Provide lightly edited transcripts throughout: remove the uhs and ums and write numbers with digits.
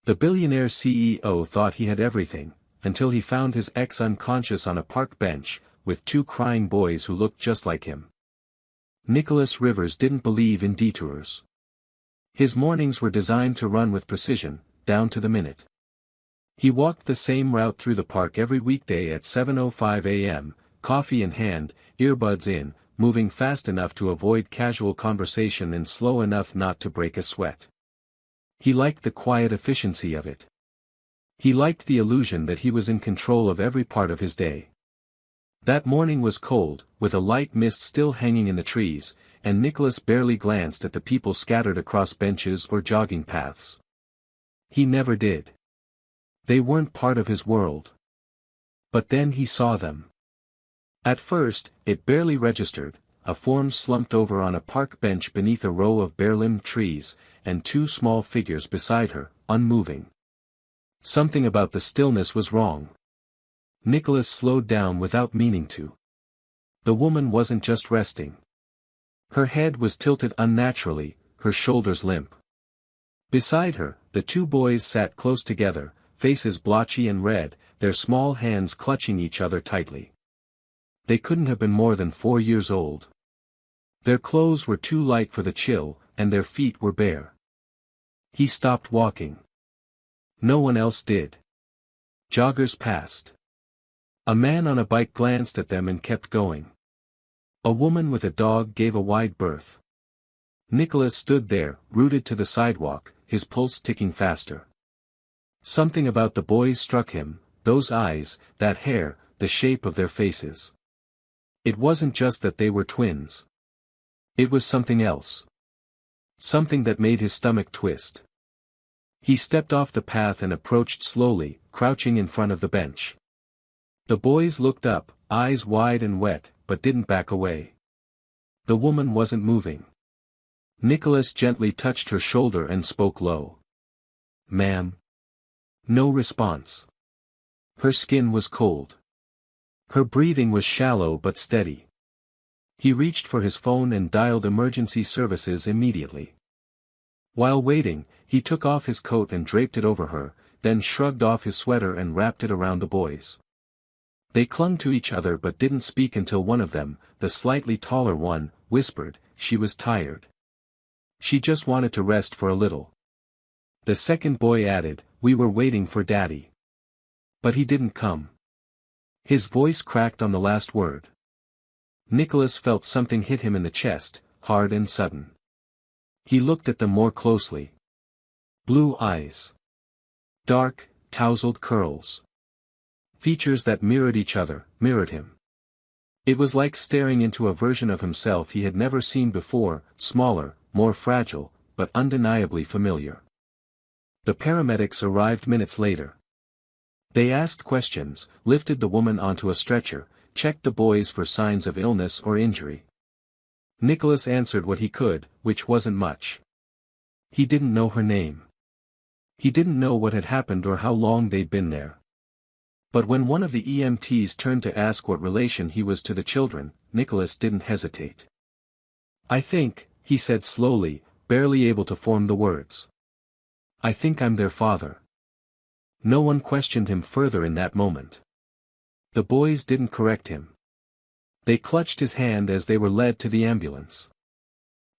The billionaire CEO thought he had everything, until he found his ex unconscious on a park bench, with two crying boys who looked just like him. Nicholas Rivers didn't believe in detours. His mornings were designed to run with precision, down to the minute. He walked the same route through the park every weekday at 7:05 a.m., coffee in hand, earbuds in, moving fast enough to avoid casual conversation and slow enough not to break a sweat. He liked the quiet efficiency of it. He liked the illusion that he was in control of every part of his day. That morning was cold, with a light mist still hanging in the trees, and Nicholas barely glanced at the people scattered across benches or jogging paths. He never did. They weren't part of his world. But then he saw them. At first, it barely registered, a form slumped over on a park bench beneath a row of bare-limbed trees, and two small figures beside her, unmoving. Something about the stillness was wrong. Nicholas slowed down without meaning to. The woman wasn't just resting. Her head was tilted unnaturally, her shoulders limp. Beside her, the two boys sat close together, faces blotchy and red, their small hands clutching each other tightly. They couldn't have been more than 4 years old. Their clothes were too light for the chill, and their feet were bare. He stopped walking. No one else did. Joggers passed. A man on a bike glanced at them and kept going. A woman with a dog gave a wide berth. Nicholas stood there, rooted to the sidewalk, his pulse ticking faster. Something about the boys struck him, those eyes, that hair, the shape of their faces. It wasn't just that they were twins. It was something else. Something that made his stomach twist. He stepped off the path and approached slowly, crouching in front of the bench. The boys looked up, eyes wide and wet, but didn't back away. The woman wasn't moving. Nicholas gently touched her shoulder and spoke low. "Ma'am." No response. Her skin was cold. Her breathing was shallow but steady. He reached for his phone and dialed emergency services immediately. While waiting, he took off his coat and draped it over her, then shrugged off his sweater and wrapped it around the boys. They clung to each other but didn't speak until one of them, the slightly taller one, whispered, she was tired. She just wanted to rest for a little. The second boy added, we were waiting for Daddy. But he didn't come. His voice cracked on the last word. Nicholas felt something hit him in the chest, hard and sudden. He looked at them more closely. Blue eyes. Dark, tousled curls. Features that mirrored each other, mirrored him. It was like staring into a version of himself he had never seen before, smaller, more fragile, but undeniably familiar. The paramedics arrived minutes later. They asked questions, lifted the woman onto a stretcher, checked the boys for signs of illness or injury. Nicholas answered what he could, which wasn't much. He didn't know her name. He didn't know what had happened or how long they'd been there. But when one of the EMTs turned to ask what relation he was to the children, Nicholas didn't hesitate. I think, he said slowly, barely able to form the words. I think I'm their father. No one questioned him further in that moment. The boys didn't correct him. They clutched his hand as they were led to the ambulance.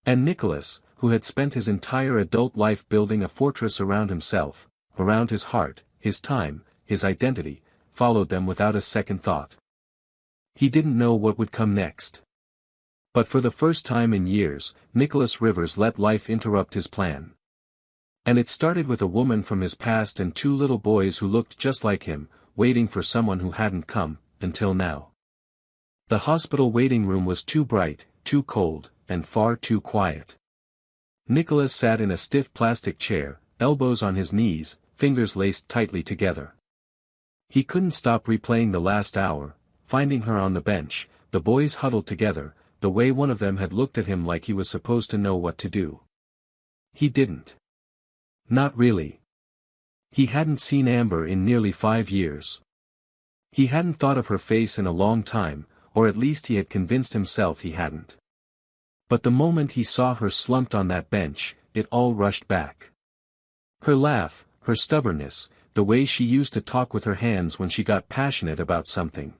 And Nicholas, who had spent his entire adult life building a fortress around himself, around his heart, his time, his identity, followed them without a second thought. He didn't know what would come next. But for the first time in years, Nicholas Rivers let life interrupt his plan. And it started with a woman from his past and two little boys who looked just like him, waiting for someone who hadn't come, until now. The hospital waiting room was too bright, too cold, and far too quiet. Nicholas sat in a stiff plastic chair, elbows on his knees, fingers laced tightly together. He couldn't stop replaying the last hour, finding her on the bench, the boys huddled together, the way one of them had looked at him like he was supposed to know what to do. He didn't. Not really. He hadn't seen Amber in nearly 5 years. He hadn't thought of her face in a long time, or at least he had convinced himself he hadn't. But the moment he saw her slumped on that bench, it all rushed back. Her laugh, her stubbornness, the way she used to talk with her hands when she got passionate about something.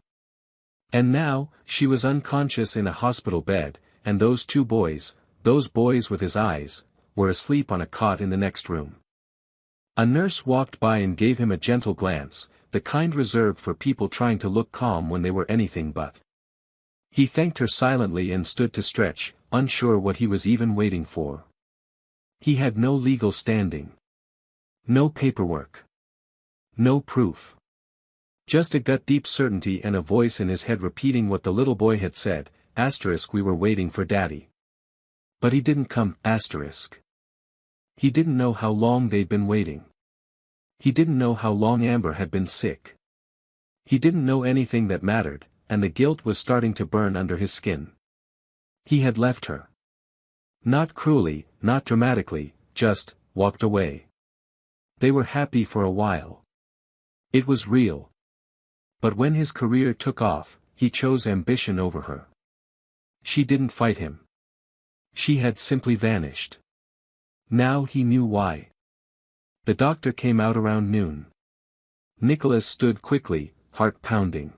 And now, she was unconscious in a hospital bed, and those boys with his eyes, were asleep on a cot in the next room. A nurse walked by and gave him a gentle glance, the kind reserved for people trying to look calm when they were anything but. He thanked her silently and stood to stretch, unsure what he was even waiting for. He had no legal standing. No paperwork. No proof. Just a gut-deep certainty and a voice in his head repeating what the little boy had said, we were waiting for Daddy. But he didn't come, He didn't know how long they'd been waiting. He didn't know how long Amber had been sick. He didn't know anything that mattered, and the guilt was starting to burn under his skin. He had left her. Not cruelly, not dramatically, just, walked away. They were happy for a while. It was real. But when his career took off, he chose ambition over her. She didn't fight him. She had simply vanished. Now he knew why. The doctor came out around noon. Nicholas stood quickly, heart pounding.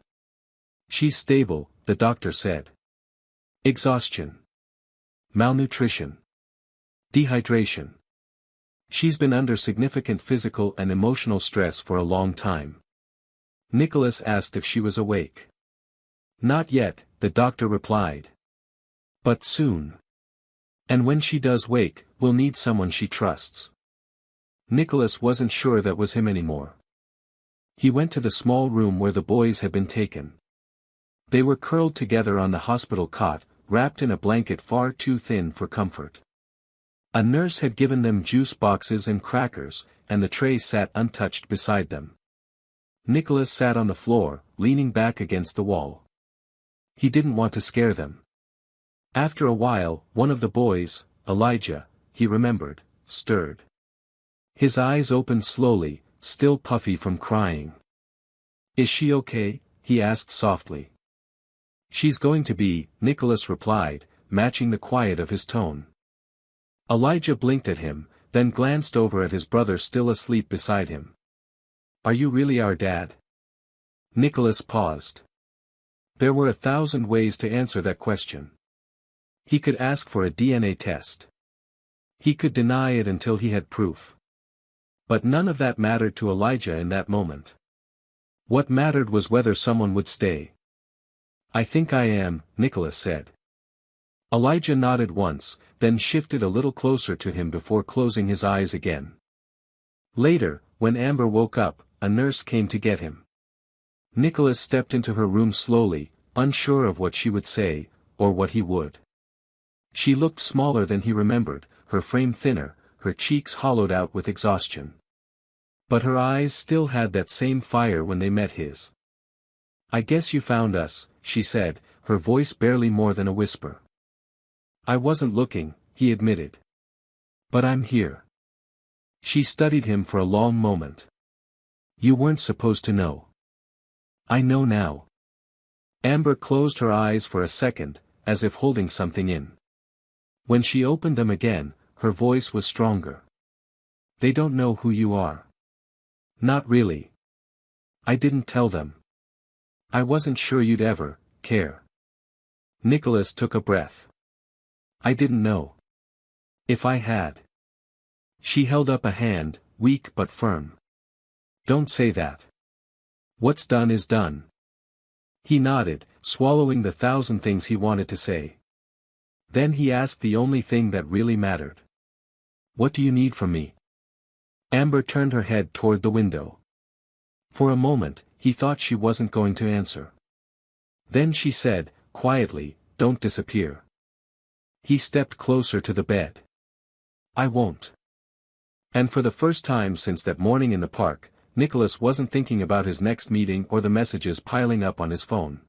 She's stable, the doctor said. Exhaustion. Malnutrition. Dehydration. She's been under significant physical and emotional stress for a long time. Nicholas asked if she was awake. Not yet, the doctor replied. But soon. And when she does wake, we'll need someone she trusts. Nicholas wasn't sure that was him anymore. He went to the small room where the boys had been taken. They were curled together on the hospital cot, wrapped in a blanket far too thin for comfort. A nurse had given them juice boxes and crackers, and the tray sat untouched beside them. Nicholas sat on the floor, leaning back against the wall. He didn't want to scare them. After a while, one of the boys, Elijah, he remembered, stirred. His eyes opened slowly, still puffy from crying. Is she okay? He asked softly. She's going to be, Nicholas replied, matching the quiet of his tone. Elijah blinked at him, then glanced over at his brother still asleep beside him. Are you really our dad? Nicholas paused. There were 1,000 ways to answer that question. He could ask for a DNA test. He could deny it until he had proof. But none of that mattered to Elijah in that moment. What mattered was whether someone would stay. I think I am, Nicholas said. Elijah nodded once, then shifted a little closer to him before closing his eyes again. Later, when Amber woke up, a nurse came to get him. Nicholas stepped into her room slowly, unsure of what she would say, or what he would. She looked smaller than he remembered, her frame thinner, her cheeks hollowed out with exhaustion. But her eyes still had that same fire when they met his. I guess you found us, she said, her voice barely more than a whisper. I wasn't looking, he admitted. But I'm here. She studied him for a long moment. You weren't supposed to know. I know now. Amber closed her eyes for a second, as if holding something in. When she opened them again, her voice was stronger. They don't know who you are. Not really. I didn't tell them. I wasn't sure you'd ever care. Nicholas took a breath. I didn't know. If I had. She held up a hand, weak but firm. Don't say that. What's done is done. He nodded, swallowing the 1,000 things he wanted to say. Then he asked the only thing that really mattered. What do you need from me? Amber turned her head toward the window. For a moment, he thought she wasn't going to answer. Then she said, quietly, don't disappear. He stepped closer to the bed. I won't. And for the first time since that morning in the park, Nicholas wasn't thinking about his next meeting or the messages piling up on his phone.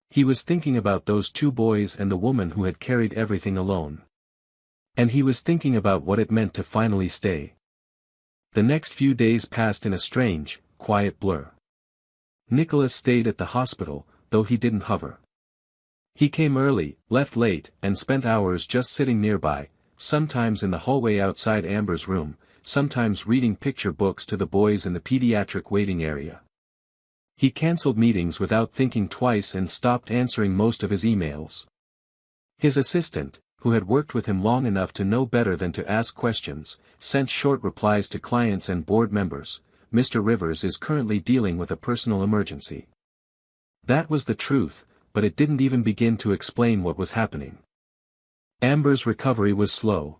He was thinking about those 2 boys and the woman who had carried everything alone. And he was thinking about what it meant to finally stay. The next few days passed in a strange, quiet blur. Nicholas stayed at the hospital, though he didn't hover. He came early, left late, and spent hours just sitting nearby, sometimes in the hallway outside Amber's room, sometimes reading picture books to the boys in the pediatric waiting area. He canceled meetings without thinking twice and stopped answering most of his emails. His assistant, who had worked with him long enough to know better than to ask questions, sent short replies to clients and board members. "Mr. Rivers is currently dealing with a personal emergency." That was the truth, but it didn't even begin to explain what was happening. Amber's recovery was slow.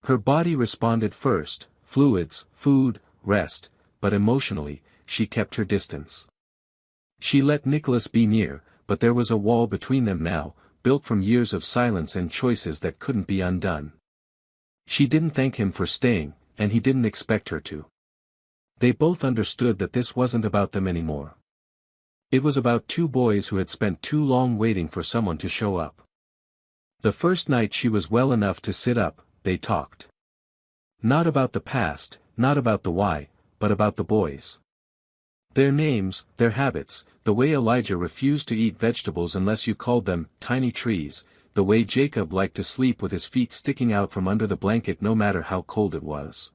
Her body responded first, fluids, food, rest, but emotionally, she kept her distance. She let Nicholas be near, but there was a wall between them now, built from years of silence and choices that couldn't be undone. She didn't thank him for staying, and he didn't expect her to. They both understood that this wasn't about them anymore. It was about two boys who had spent too long waiting for someone to show up. The first night she was well enough to sit up, they talked. Not about the past, not about the why, but about the boys. Their names, their habits, the way Elijah refused to eat vegetables unless you called them tiny trees, the way Jacob liked to sleep with his feet sticking out from under the blanket no matter how cold it was.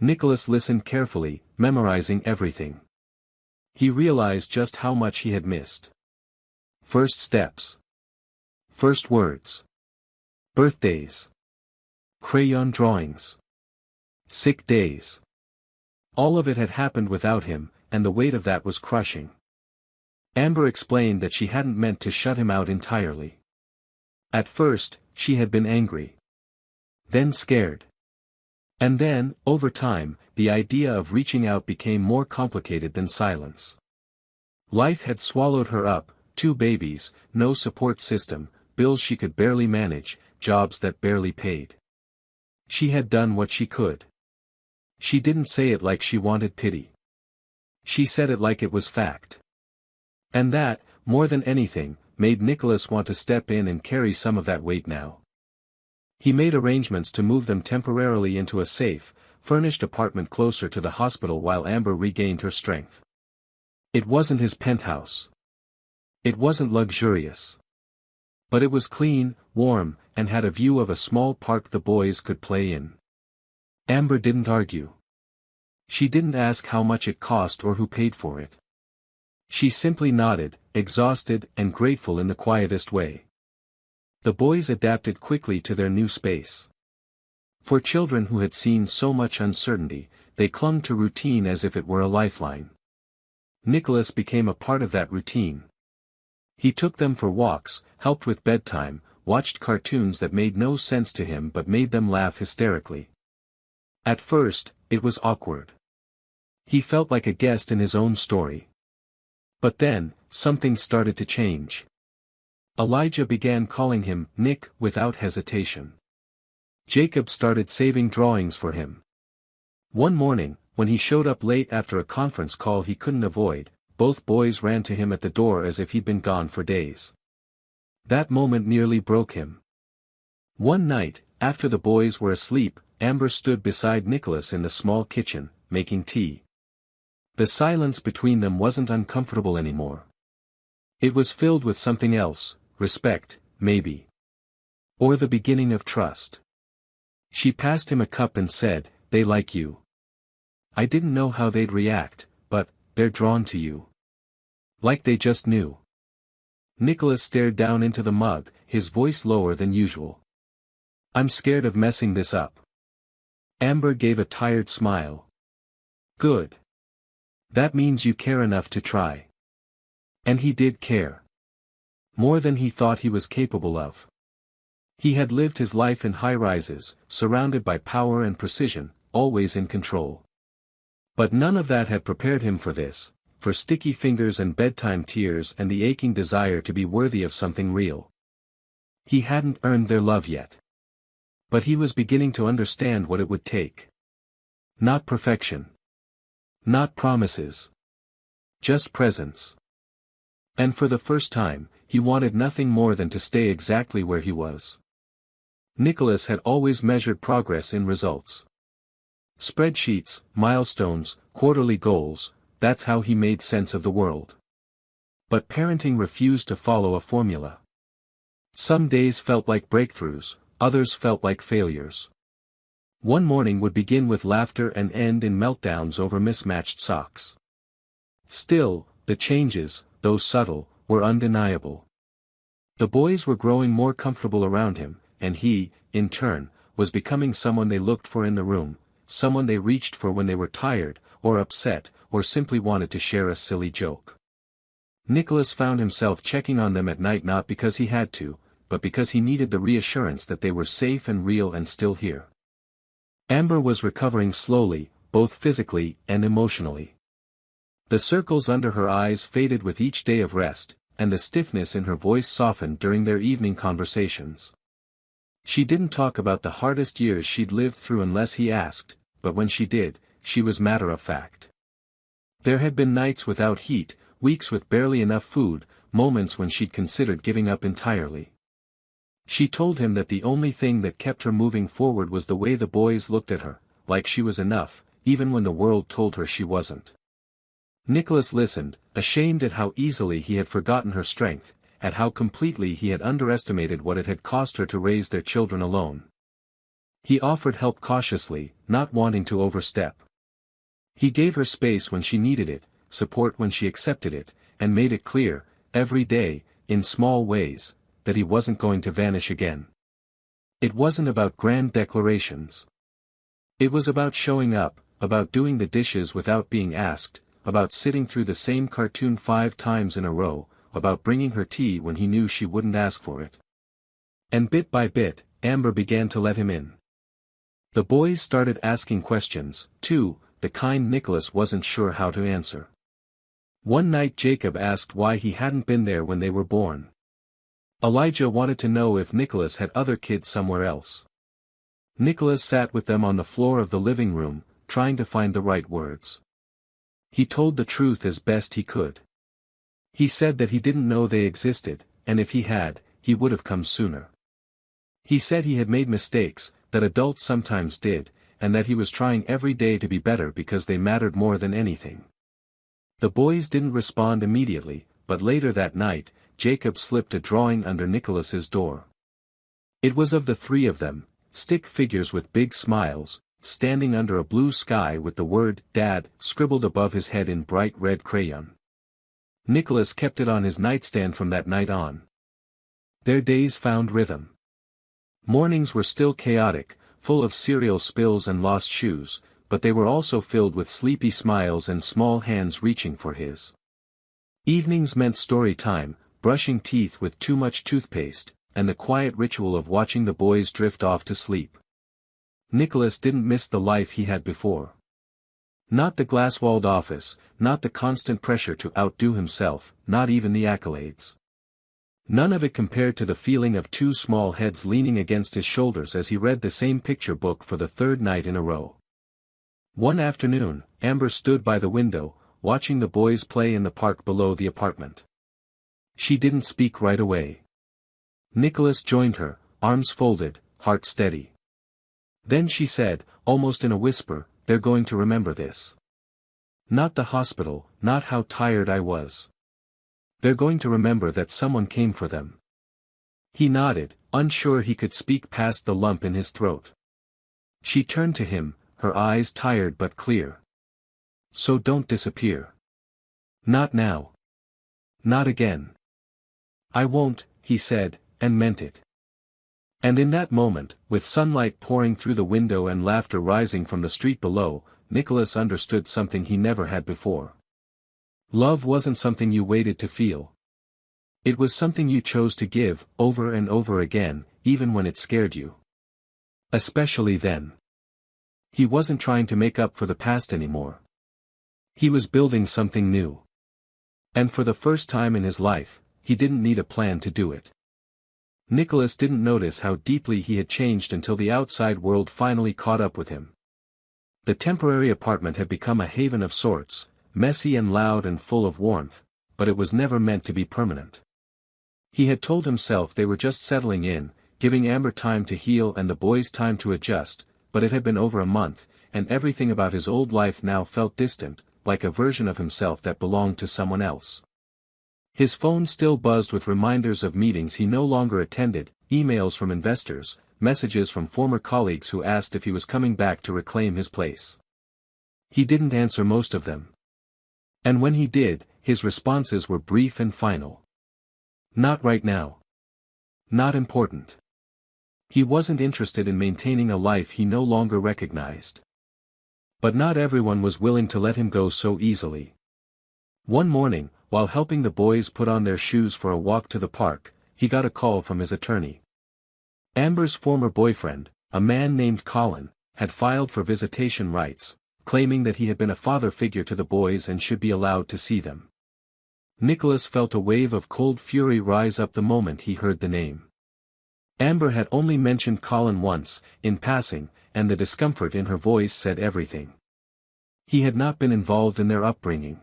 Nicholas listened carefully, memorizing everything. He realized just how much he had missed. First steps. First words. Birthdays. Crayon drawings. Sick days. All of it had happened without him, and the weight of that was crushing. Amber explained that she hadn't meant to shut him out entirely. At first, she had been angry. Then scared. And then, over time, the idea of reaching out became more complicated than silence. Life had swallowed her up, 2 babies, no support system, bills she could barely manage, jobs that barely paid. She had done what she could. She didn't say it like she wanted pity. She said it like it was fact. And that, more than anything, made Nicholas want to step in and carry some of that weight now. He made arrangements to move them temporarily into a safe, furnished apartment closer to the hospital while Amber regained her strength. It wasn't his penthouse. It wasn't luxurious. But it was clean, warm, and had a view of a small park the boys could play in. Amber didn't argue. She didn't ask how much it cost or who paid for it. She simply nodded, exhausted and grateful in the quietest way. The boys adapted quickly to their new space. For children who had seen so much uncertainty, they clung to routine as if it were a lifeline. Nicholas became a part of that routine. He took them for walks, helped with bedtime, watched cartoons that made no sense to him but made them laugh hysterically. At first, it was awkward. He felt like a guest in his own story. But then, something started to change. Elijah began calling him Nick without hesitation. Jacob started saving drawings for him. One morning, when he showed up late after a conference call he couldn't avoid, both boys ran to him at the door as if he'd been gone for days. That moment nearly broke him. One night, after the boys were asleep, Amber stood beside Nicholas in the small kitchen, making tea. The silence between them wasn't uncomfortable anymore. It was filled with something else, respect, maybe. Or the beginning of trust. She passed him a cup and said, "They like you. I didn't know how they'd react, but, they're drawn to you. Like they just knew." Nicholas stared down into the mug, his voice lower than usual. "I'm scared of messing this up." Amber gave a tired smile. "Good. That means you care enough to try." And he did care. More than he thought he was capable of. He had lived his life in high-rises, surrounded by power and precision, always in control. But none of that had prepared him for this, for sticky fingers and bedtime tears and the aching desire to be worthy of something real. He hadn't earned their love yet. But he was beginning to understand what it would take. Not perfection. Not promises. Just presence. And for the first time, he wanted nothing more than to stay exactly where he was. Nicholas had always measured progress in results. Spreadsheets, milestones, quarterly goals, that's how he made sense of the world. But parenting refused to follow a formula. Some days felt like breakthroughs, others felt like failures. One morning would begin with laughter and end in meltdowns over mismatched socks. Still, the changes, though subtle, were undeniable. The boys were growing more comfortable around him, and he, in turn, was becoming someone they looked for in the room, someone they reached for when they were tired, or upset, or simply wanted to share a silly joke. Nicholas found himself checking on them at night not because he had to, but because he needed the reassurance that they were safe and real and still here. Amber was recovering slowly, both physically and emotionally. The circles under her eyes faded with each day of rest, and the stiffness in her voice softened during their evening conversations. She didn't talk about the hardest years she'd lived through unless he asked, but when she did, she was matter-of-fact. There had been nights without heat, weeks with barely enough food, moments when she'd considered giving up entirely. She told him that the only thing that kept her moving forward was the way the boys looked at her, like she was enough, even when the world told her she wasn't. Nicholas listened, ashamed at how easily he had forgotten her strength, at how completely he had underestimated what it had cost her to raise their children alone. He offered help cautiously, not wanting to overstep. He gave her space when she needed it, support when she accepted it, and made it clear, every day, in small ways, that he wasn't going to vanish again. It wasn't about grand declarations. It was about showing up, about doing the dishes without being asked, about sitting through the same cartoon 5 times in a row, about bringing her tea when he knew she wouldn't ask for it. And bit by bit, Amber began to let him in. The boys started asking questions, too, the kind Nicholas wasn't sure how to answer. One night Jacob asked why he hadn't been there when they were born. Elijah wanted to know if Nicholas had other kids somewhere else. Nicholas sat with them on the floor of the living room, trying to find the right words. He told the truth as best he could. He said that he didn't know they existed, and if he had, he would have come sooner. He said he had made mistakes, that adults sometimes did, and that he was trying every day to be better because they mattered more than anything. The boys didn't respond immediately, but later that night, Jacob slipped a drawing under Nicholas's door. It was of the 3 of them, stick figures with big smiles, standing under a blue sky with the word "Dad" scribbled above his head in bright red crayon. Nicholas kept it on his nightstand from that night on. Their days found rhythm. Mornings were still chaotic, full of cereal spills and lost shoes, but they were also filled with sleepy smiles and small hands reaching for his. Evenings meant story time, brushing teeth with too much toothpaste, and the quiet ritual of watching the boys drift off to sleep. Nicholas didn't miss the life he had before. Not the glass-walled office, not the constant pressure to outdo himself, not even the accolades. None of it compared to the feeling of 2 small heads leaning against his shoulders as he read the same picture book for the 3rd night in a row. One afternoon, Amber stood by the window, watching the boys play in the park below the apartment. She didn't speak right away. Nicholas joined her, arms folded, heart steady. Then she said, almost in a whisper, "They're going to remember this. Not the hospital, not how tired I was. They're going to remember that someone came for them." He nodded, unsure he could speak past the lump in his throat. She turned to him, her eyes tired but clear. "So don't disappear. Not now. Not again." "I won't," he said, and meant it. And in that moment, with sunlight pouring through the window and laughter rising from the street below, Nicholas understood something he never had before. Love wasn't something you waited to feel. It was something you chose to give, over and over again, even when it scared you. Especially then. He wasn't trying to make up for the past anymore. He was building something new. And for the first time in his life, he didn't need a plan to do it. Nicholas didn't notice how deeply he had changed until the outside world finally caught up with him. The temporary apartment had become a haven of sorts, messy and loud and full of warmth, but it was never meant to be permanent. He had told himself they were just settling in, giving Amber time to heal and the boys time to adjust, but it had been over a month, and everything about his old life now felt distant, like a version of himself that belonged to someone else. His phone still buzzed with reminders of meetings he no longer attended, emails from investors, messages from former colleagues who asked if he was coming back to reclaim his place. He didn't answer most of them. And when he did, his responses were brief and final. Not right now. Not important. He wasn't interested in maintaining a life he no longer recognized. But not everyone was willing to let him go so easily. One morning, while helping the boys put on their shoes for a walk to the park, he got a call from his attorney. Amber's former boyfriend, a man named Colin, had filed for visitation rights, claiming that he had been a father figure to the boys and should be allowed to see them. Nicholas felt a wave of cold fury rise up the moment he heard the name. Amber had only mentioned Colin once, in passing, and the discomfort in her voice said everything. He had not been involved in their upbringing.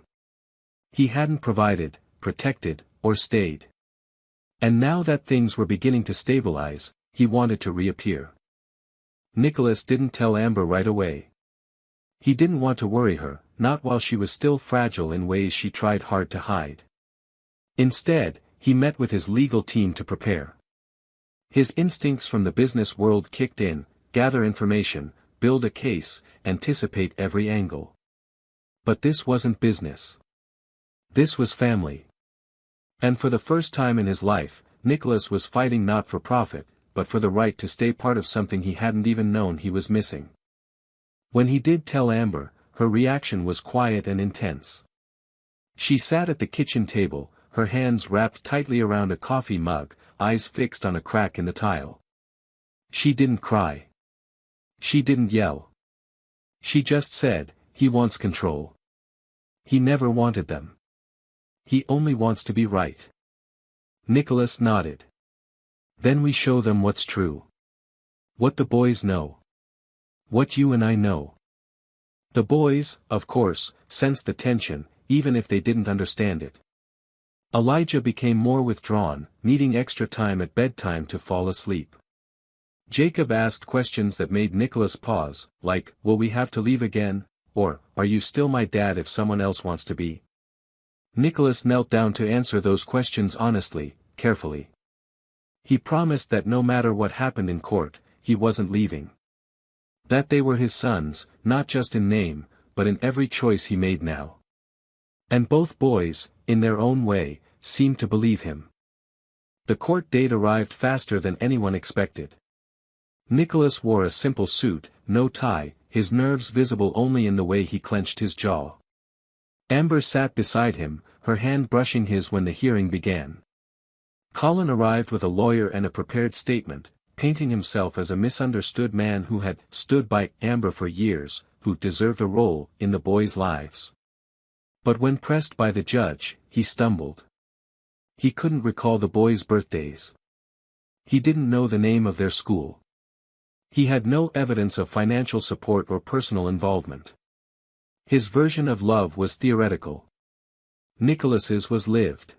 He hadn't provided, protected, or stayed. And now that things were beginning to stabilize, he wanted to reappear. Nicholas didn't tell Amber right away. He didn't want to worry her, not while she was still fragile in ways she tried hard to hide. Instead, he met with his legal team to prepare. His instincts from the business world kicked in: gather information, build a case, anticipate every angle. But this wasn't business. This was family. And for the first time in his life, Nicholas was fighting not for profit, but for the right to stay part of something he hadn't even known he was missing. When he did tell Amber, her reaction was quiet and intense. She sat at the kitchen table, her hands wrapped tightly around a coffee mug, eyes fixed on a crack in the tile. She didn't cry. She didn't yell. She just said, "He wants control. He never wanted them. He only wants to be right." Nicholas nodded. "Then we show them what's true. What the boys know. What you and I know." The boys, of course, sensed the tension, even if they didn't understand it. Elijah became more withdrawn, needing extra time at bedtime to fall asleep. Jacob asked questions that made Nicholas pause, like, "Will we have to leave again?" Or, "Are you still my dad if someone else wants to be?" Nicholas knelt down to answer those questions honestly, carefully. He promised that no matter what happened in court, he wasn't leaving. That they were his sons, not just in name, but in every choice he made now. And both boys, in their own way, seemed to believe him. The court date arrived faster than anyone expected. Nicholas wore a simple suit, no tie, his nerves visible only in the way he clenched his jaw. Amber sat beside him, her hand brushing his when the hearing began. Colin arrived with a lawyer and a prepared statement, painting himself as a misunderstood man who had stood by Amber for years, who deserved a role in the boys' lives. But when pressed by the judge, he stumbled. He couldn't recall the boys' birthdays. He didn't know the name of their school. He had no evidence of financial support or personal involvement. His version of love was theoretical. Nicholas's was lived.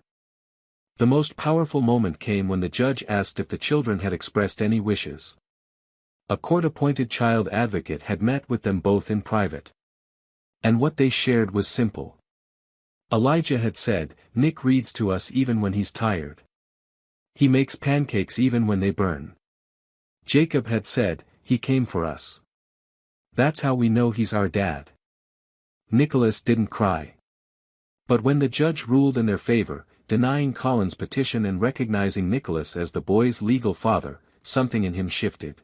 The most powerful moment came when the judge asked if the children had expressed any wishes. A court-appointed child advocate had met with them both in private. And what they shared was simple. Elijah had said, "Nick reads to us even when he's tired. He makes pancakes even when they burn." Jacob had said, "He came for us. That's how we know he's our dad." Nicholas didn't cry. But when the judge ruled in their favor, denying Colin's petition and recognizing Nicholas as the boy's legal father, something in him shifted.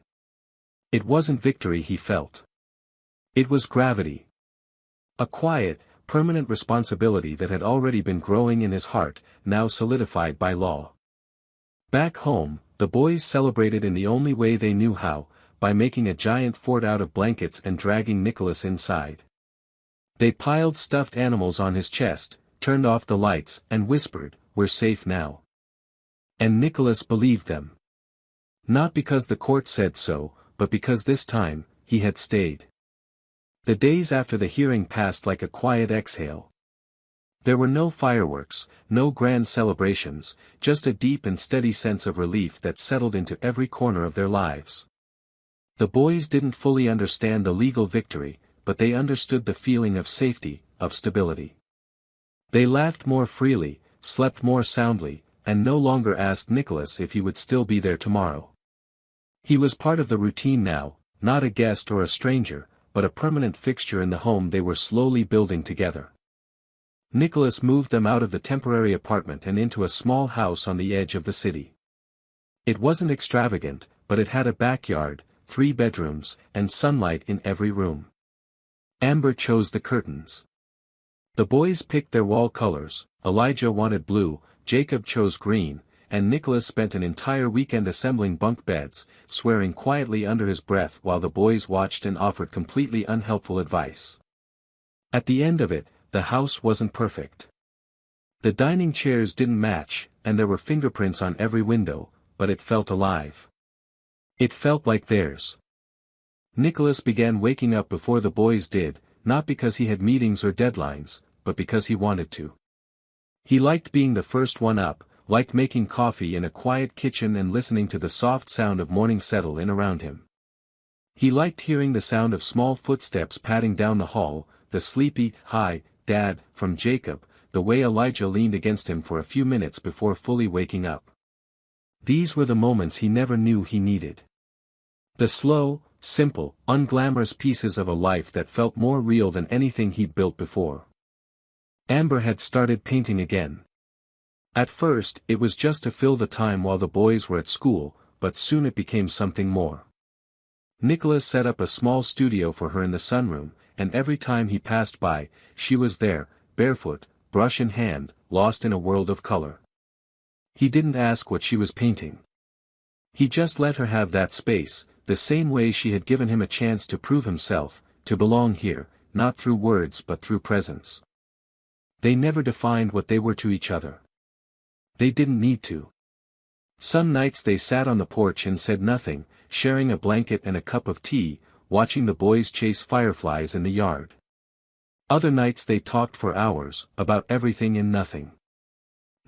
It wasn't victory he felt. It was gravity. A quiet, permanent responsibility that had already been growing in his heart, now solidified by law. Back home, the boys celebrated in the only way they knew how, by making a giant fort out of blankets and dragging Nicholas inside. They piled stuffed animals on his chest, turned off the lights, and whispered, "We're safe now." And Nicholas believed them. Not because the court said so, but because this time, he had stayed. The days after the hearing passed like a quiet exhale. There were no fireworks, no grand celebrations, just a deep and steady sense of relief that settled into every corner of their lives. The boys didn't fully understand the legal victory, but they understood the feeling of safety, of stability. They laughed more freely, slept more soundly, and no longer asked Nicholas if he would still be there tomorrow. He was part of the routine now, not a guest or a stranger, but a permanent fixture in the home they were slowly building together. Nicholas moved them out of the temporary apartment and into a small house on the edge of the city. It wasn't extravagant, but it had a backyard, 3 bedrooms, and sunlight in every room. Amber chose the curtains. The boys picked their wall colors. Elijah wanted blue, Jacob chose green, and Nicholas spent an entire weekend assembling bunk beds, swearing quietly under his breath while the boys watched and offered completely unhelpful advice. At the end of it, the house wasn't perfect. The dining chairs didn't match, and there were fingerprints on every window, but it felt alive. It felt like theirs. Nicholas began waking up before the boys did, not because he had meetings or deadlines, but because he wanted to. He liked being the first one up, liked making coffee in a quiet kitchen and listening to the soft sound of morning settle in around him. He liked hearing the sound of small footsteps padding down the hall, the sleepy, "Hi, Dad," from Jacob, the way Elijah leaned against him for a few minutes before fully waking up. These were the moments he never knew he needed. The slow, simple, unglamorous pieces of a life that felt more real than anything he'd built before. Amber had started painting again. At first, it was just to fill the time while the boys were at school, but soon it became something more. Nicholas set up a small studio for her in the sunroom, and every time he passed by, she was there, barefoot, brush in hand, lost in a world of color. He didn't ask what she was painting. He just let her have that space, the same way she had given him a chance to prove himself, to belong here, not through words but through presence. They never defined what they were to each other. They didn't need to. Some nights they sat on the porch and said nothing, sharing a blanket and a cup of tea, watching the boys chase fireflies in the yard. Other nights they talked for hours, about everything and nothing.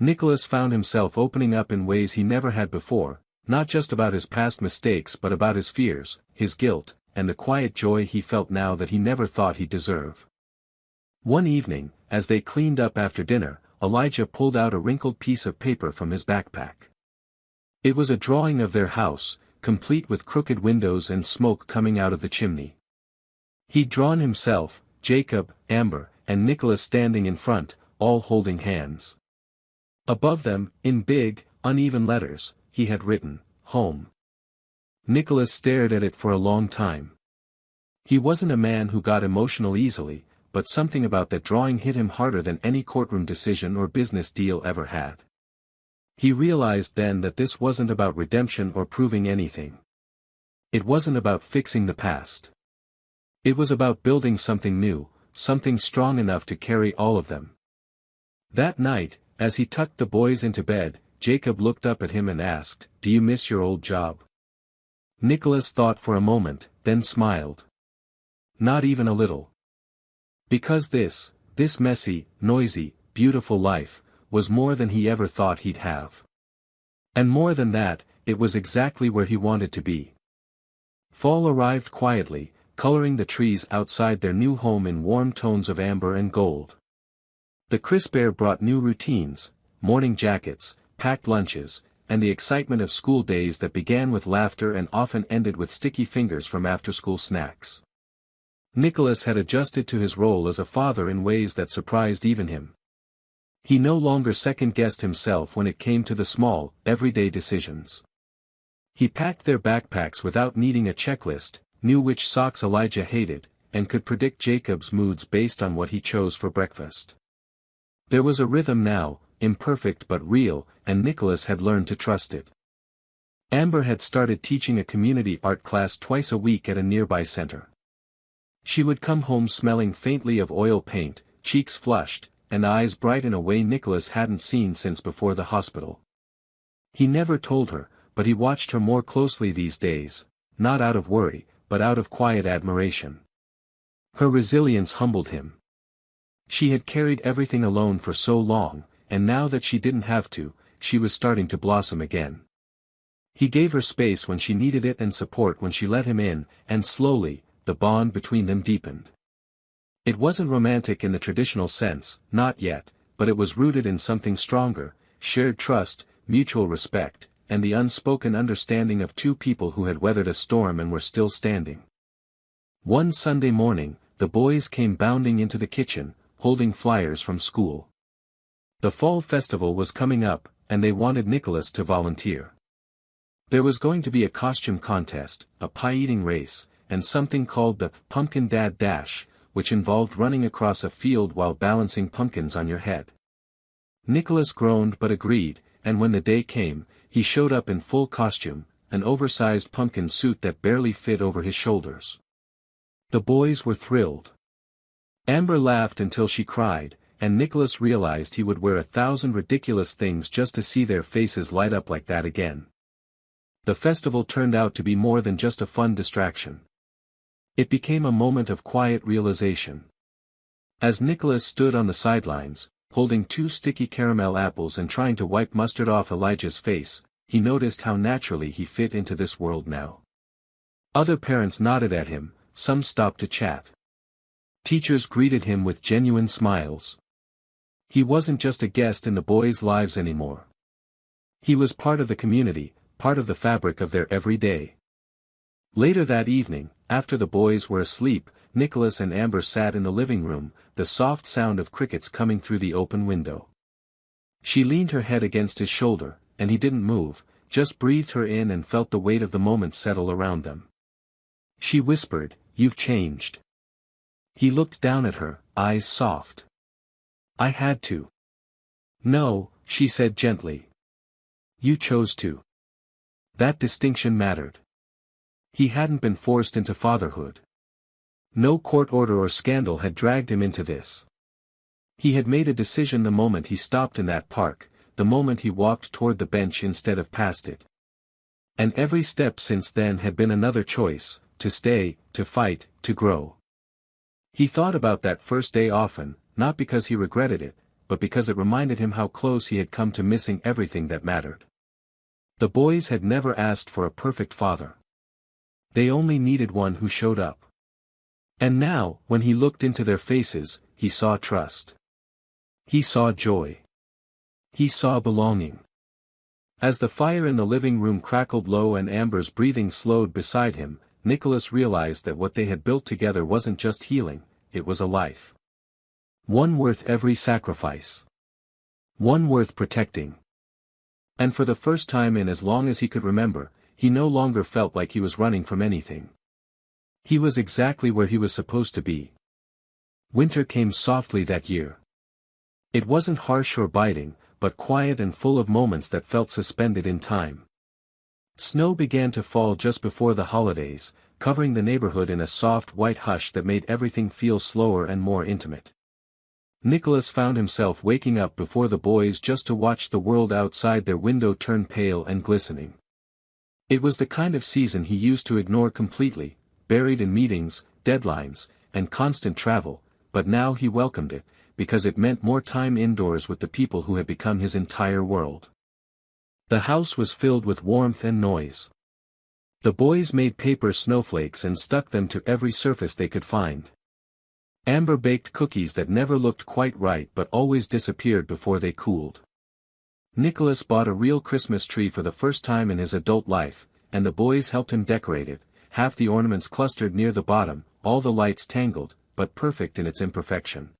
Nicholas found himself opening up in ways he never had before, not just about his past mistakes but about his fears, his guilt, and the quiet joy he felt now that he never thought he'd deserve. One evening, as they cleaned up after dinner, Elijah pulled out a wrinkled piece of paper from his backpack. It was a drawing of their house, complete with crooked windows and smoke coming out of the chimney. He'd drawn himself, Jacob, Amber, and Nicholas standing in front, all holding hands. Above them, in big, uneven letters, he had written, "Home." Nicholas stared at it for a long time. He wasn't a man who got emotional easily, but something about that drawing hit him harder than any courtroom decision or business deal ever had. He realized then that this wasn't about redemption or proving anything. It wasn't about fixing the past. It was about building something new, something strong enough to carry all of them. That night, as he tucked the boys into bed, Jacob looked up at him and asked, "Do you miss your old job?" Nicholas thought for a moment, then smiled. Not even a little. Because this messy, noisy, beautiful life, was more than he ever thought he'd have. And more than that, it was exactly where he wanted to be. Fall arrived quietly, coloring the trees outside their new home in warm tones of amber and gold. The crisp air brought new routines, morning jackets, packed lunches, and the excitement of school days that began with laughter and often ended with sticky fingers from after-school snacks. Nicholas had adjusted to his role as a father in ways that surprised even him. He no longer second-guessed himself when it came to the small, everyday decisions. He packed their backpacks without needing a checklist, knew which socks Elijah hated, and could predict Jacob's moods based on what he chose for breakfast. There was a rhythm now, imperfect but real, and Nicholas had learned to trust it. Amber had started teaching a community art class twice a week at a nearby center. She would come home smelling faintly of oil paint, cheeks flushed, and eyes bright in a way Nicholas hadn't seen since before the hospital. He never told her, but he watched her more closely these days, not out of worry, but out of quiet admiration. Her resilience humbled him. She had carried everything alone for so long, and now that she didn't have to, she was starting to blossom again. He gave her space when she needed it and support when she let him in, and slowly, the bond between them deepened. It wasn't romantic in the traditional sense, not yet, but it was rooted in something stronger, shared trust, mutual respect, and the unspoken understanding of two people who had weathered a storm and were still standing. One Sunday morning, the boys came bounding into the kitchen, holding flyers from school. The fall festival was coming up, and they wanted Nicholas to volunteer. There was going to be a costume contest, a pie-eating race, and something called the Pumpkin Dad Dash, which involved running across a field while balancing pumpkins on your head. Nicholas groaned but agreed, and when the day came, he showed up in full costume, an oversized pumpkin suit that barely fit over his shoulders. The boys were thrilled. Amber laughed until she cried, and Nicholas realized he would wear 1,000 ridiculous things just to see their faces light up like that again. The festival turned out to be more than just a fun distraction. It became a moment of quiet realization. As Nicholas stood on the sidelines, holding 2 sticky caramel apples and trying to wipe mustard off Elijah's face, he noticed how naturally he fit into this world now. Other parents nodded at him, some stopped to chat. Teachers greeted him with genuine smiles. He wasn't just a guest in the boys' lives anymore. He was part of the community, part of the fabric of their every day. Later that evening, after the boys were asleep, Nicholas and Amber sat in the living room, the soft sound of crickets coming through the open window. She leaned her head against his shoulder, and he didn't move, just breathed her in and felt the weight of the moment settle around them. She whispered, "You've changed." He looked down at her, eyes soft. "I had to." "No," she said gently. "You chose to." That distinction mattered. He hadn't been forced into fatherhood. No court order or scandal had dragged him into this. He had made a decision the moment he stopped in that park, the moment he walked toward the bench instead of past it. And every step since then had been another choice, to stay, to fight, to grow. He thought about that first day often, not because he regretted it, but because it reminded him how close he had come to missing everything that mattered. The boys had never asked for a perfect father. They only needed one who showed up. And now, when he looked into their faces, he saw trust. He saw joy. He saw belonging. As the fire in the living room crackled low and Amber's breathing slowed beside him, Nicholas realized that what they had built together wasn't just healing, it was a life. One worth every sacrifice. One worth protecting. And for the first time in as long as he could remember, he no longer felt like he was running from anything. He was exactly where he was supposed to be. Winter came softly that year. It wasn't harsh or biting, but quiet and full of moments that felt suspended in time. Snow began to fall just before the holidays, covering the neighborhood in a soft white hush that made everything feel slower and more intimate. Nicholas found himself waking up before the boys just to watch the world outside their window turn pale and glistening. It was the kind of season he used to ignore completely, buried in meetings, deadlines, and constant travel, but now he welcomed it, because it meant more time indoors with the people who had become his entire world. The house was filled with warmth and noise. The boys made paper snowflakes and stuck them to every surface they could find. Amber baked cookies that never looked quite right but always disappeared before they cooled. Nicholas bought a real Christmas tree for the first time in his adult life, and the boys helped him decorate it, half the ornaments clustered near the bottom, all the lights tangled, but perfect in its imperfection.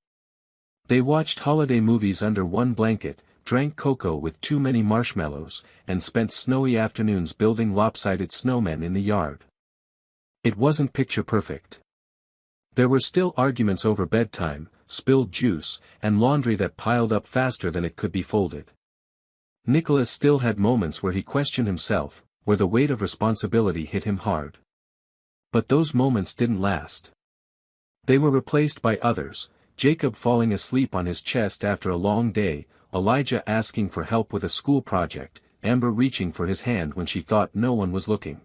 They watched holiday movies under one blanket, drank cocoa with too many marshmallows, and spent snowy afternoons building lopsided snowmen in the yard. It wasn't picture perfect. There were still arguments over bedtime, spilled juice, and laundry that piled up faster than it could be folded. Nicholas still had moments where he questioned himself, where the weight of responsibility hit him hard. But those moments didn't last. They were replaced by others, Jacob falling asleep on his chest after a long day, Elijah asking for help with a school project, Amber reaching for his hand when she thought no one was looking.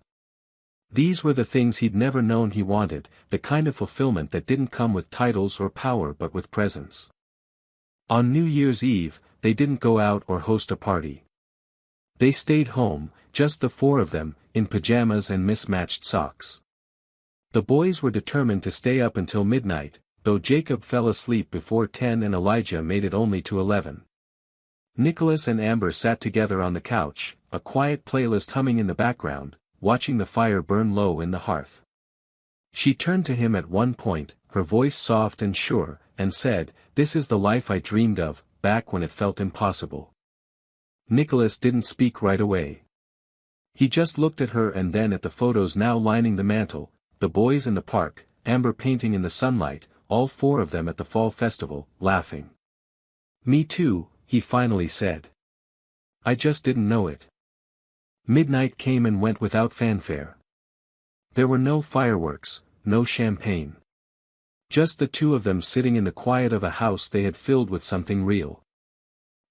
These were the things he'd never known he wanted, the kind of fulfillment that didn't come with titles or power but with presence. On New Year's Eve, they didn't go out or host a party. They stayed home, just the 4 of them, in pajamas and mismatched socks. The boys were determined to stay up until midnight, though Jacob fell asleep before 10 and Elijah made it only to 11. Nicholas and Amber sat together on the couch, a quiet playlist humming in the background, watching the fire burn low in the hearth. She turned to him at one point, her voice soft and sure, and said, "This is the life I dreamed of, back when it felt impossible." Nicholas didn't speak right away. He just looked at her and then at the photos now lining the mantel, the boys in the park, Amber painting in the sunlight, all four of them at the fall festival, laughing. "Me too," he finally said. "I just didn't know it." Midnight came and went without fanfare. There were no fireworks, no champagne. Just the two of them sitting in the quiet of a house they had filled with something real.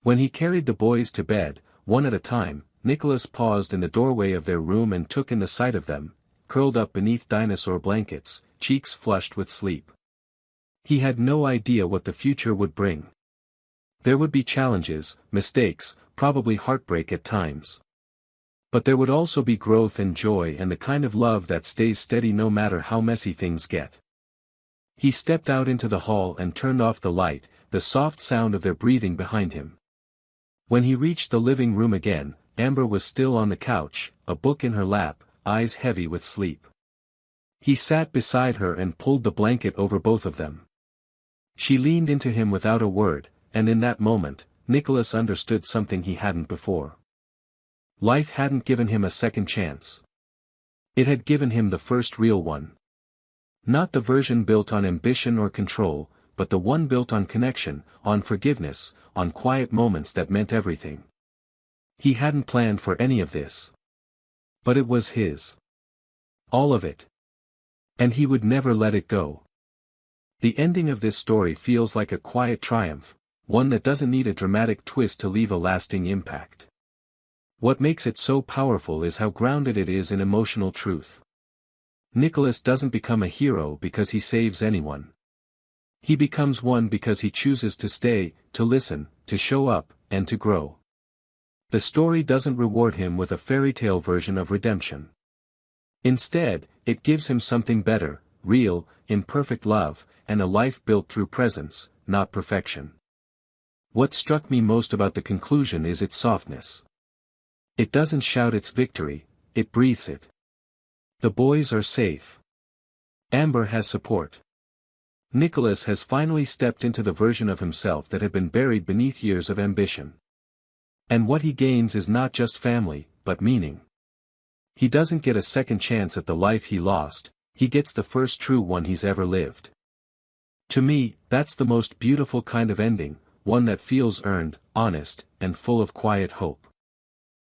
When he carried the boys to bed, one at a time, Nicholas paused in the doorway of their room and took in the sight of them, curled up beneath dinosaur blankets, cheeks flushed with sleep. He had no idea what the future would bring. There would be challenges, mistakes, probably heartbreak at times. But there would also be growth and joy and the kind of love that stays steady no matter how messy things get. He stepped out into the hall and turned off the light, the soft sound of their breathing behind him. When he reached the living room again, Amber was still on the couch, a book in her lap, eyes heavy with sleep. He sat beside her and pulled the blanket over both of them. She leaned into him without a word, and in that moment, Nicholas understood something he hadn't before. Life hadn't given him a second chance. It had given him the first real one. Not the version built on ambition or control, but the one built on connection, on forgiveness, on quiet moments that meant everything. He hadn't planned for any of this. But it was his. All of it. And he would never let it go. The ending of this story feels like a quiet triumph, one that doesn't need a dramatic twist to leave a lasting impact. What makes it so powerful is how grounded it is in emotional truth. Nicholas doesn't become a hero because he saves anyone. He becomes one because he chooses to stay, to listen, to show up, and to grow. The story doesn't reward him with a fairy tale version of redemption. Instead, it gives him something better, real, imperfect love, and a life built through presence, not perfection. What struck me most about the conclusion is its softness. It doesn't shout its victory, it breathes it. The boys are safe. Amber has support. Nicholas has finally stepped into the version of himself that had been buried beneath years of ambition. And what he gains is not just family, but meaning. He doesn't get a second chance at the life he lost, he gets the first true one he's ever lived. To me, that's the most beautiful kind of ending, one that feels earned, honest, and full of quiet hope.